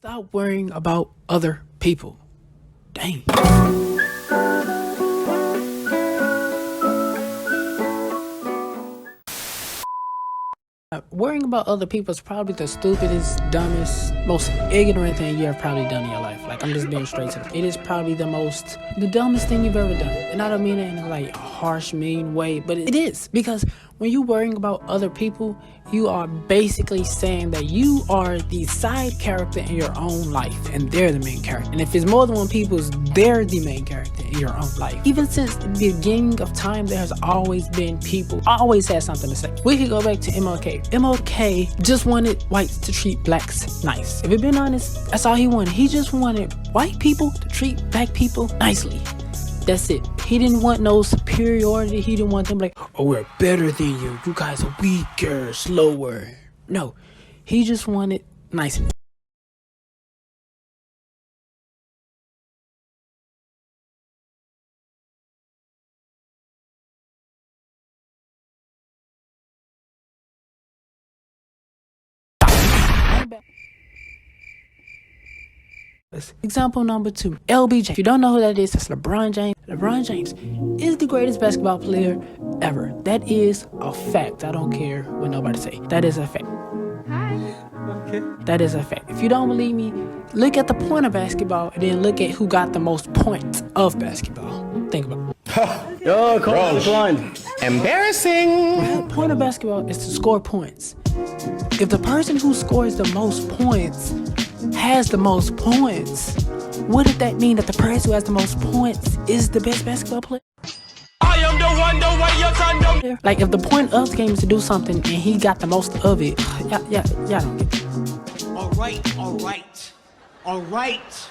Stop worrying about other people. Dang. Worrying about other people is probably the stupidest, dumbest, most ignorant thing you have probably done in your life. Like, I'm just being straight to it. It is probably the dumbest thing you've ever done. And I don't mean it in a harsh, mean way, but it is. Because when you're worrying about other people, you are basically saying that you are the side character in your own life and they're the main character. And if it's more than one people, they're the main character in your own life. Even since the beginning of time, there has always been people, always had something to say. We could go back to MLK. MLK just wanted whites to treat blacks nice. If we're being honest, that's all he wanted. He just wanted white people to treat black people nicely. That's it. He didn't want no superiority. He didn't want them like, oh, we're better than you. You guys are weaker, slower. No, he just wanted niceness. Example number 2, LBJ. If you don't know who that is, that's LeBron James. LeBron James is the greatest basketball player ever. That is a fact. I don't care what nobody say. That is a fact. Okay. That is a fact. If you don't believe me, look at the point of basketball and then look at who got the most points of basketball. Think about it. Yo, call declined. Embarrassing. The point of basketball is to score points. If the person who scores the most points has the most points, wouldn't that mean that the person who has the most points is the best basketball player? I am the way like, if the point of the game is to do something and he got the most of it, y'all don't get it. All right.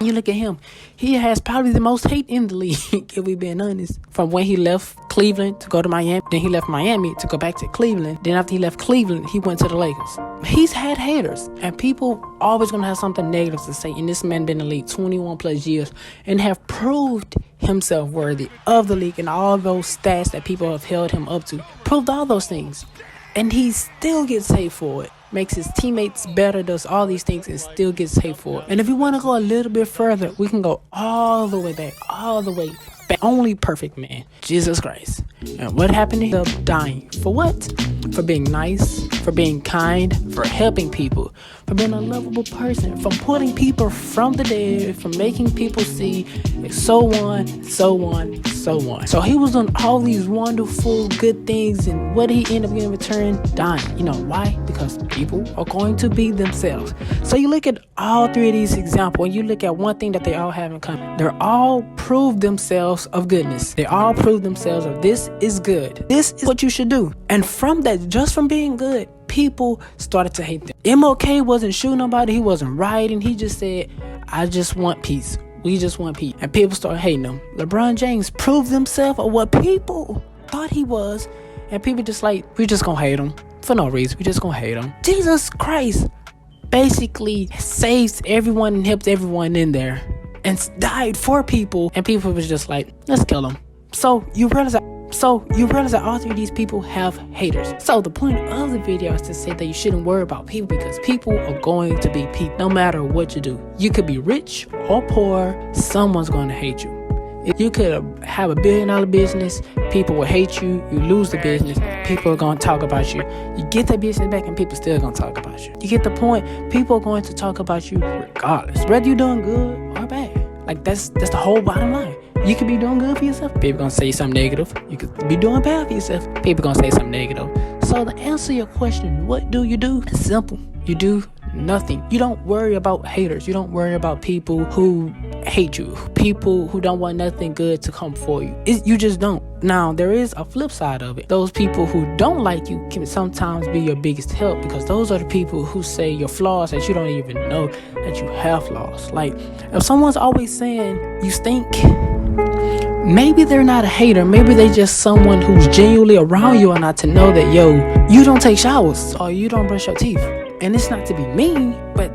You look at him, he has probably the most hate in the league, if we being honest. From when he left Cleveland to go to Miami, then he left Miami to go back to Cleveland, then after he left Cleveland, he went to the Lakers. He's had haters, and people always gonna have something negative to say, and this man been in the league 21 plus years, and have proved himself worthy of the league, and all those stats that people have held him up to, proved all those things, and he still gets hate for it. Makes his teammates better, does all these things, and still gets hate for it. And if you want to go a little bit further, we can go all the way back. Only perfect man, Jesus Christ. And what happened to him? Dying. For what? For being nice, for being kind, for helping people, for being a lovable person, from putting people from the dead, from making people see, so on. So he was doing all these wonderful, good things, and what he ended up getting in return? Dying. You know why? Because people are going to be themselves. So you look at all three of these examples, and you look at one thing that they all have in common. They're all proved themselves of goodness. They all proved themselves of this is good. This is what you should do. And from that, just from being good, people started to hate them. MLK wasn't shooting nobody. He wasn't rioting. He just said, I just want peace. We just want peace. And people started hating him. LeBron James proved himself of what people thought he was. And people just like, we just gonna hate him. For no reason. We just gonna hate him. Jesus Christ basically saves everyone and helps everyone in there. And died for people. And people was just like, let's kill him. So you realize that all three of these people have haters. So the point of the video is to say that you shouldn't worry about people, because people are going to be people no matter what you do. You could be rich or poor, someone's going to hate you. If you could have $1 billion business, people will hate you. You lose the business, people are going to talk about you. You get that business back and people still going to talk about you. You get the point? People are going to talk about you regardless, whether you're doing good or bad. Like, that's the whole bottom line. You could be doing good for yourself, people gonna say something negative. You could be doing bad for yourself, people gonna say something negative. So to answer your question, what do? It's simple. You do nothing. You don't worry about haters. You don't worry about people who hate you, people who don't want nothing good to come for you. You just don't. Now, there is a flip side of it. Those people who don't like you can sometimes be your biggest help, because those are the people who say your flaws that you don't even know that you have flaws. Like, if someone's always saying you stink, maybe they're not a hater. Maybe they just someone who's genuinely around you, and not to know that, you don't take showers or you don't brush your teeth. And it's not to be mean, but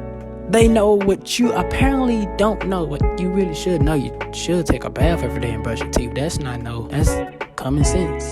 they know what you apparently don't know, what you really should know. You should take a bath every day and brush your teeth. That's not no. That's common sense.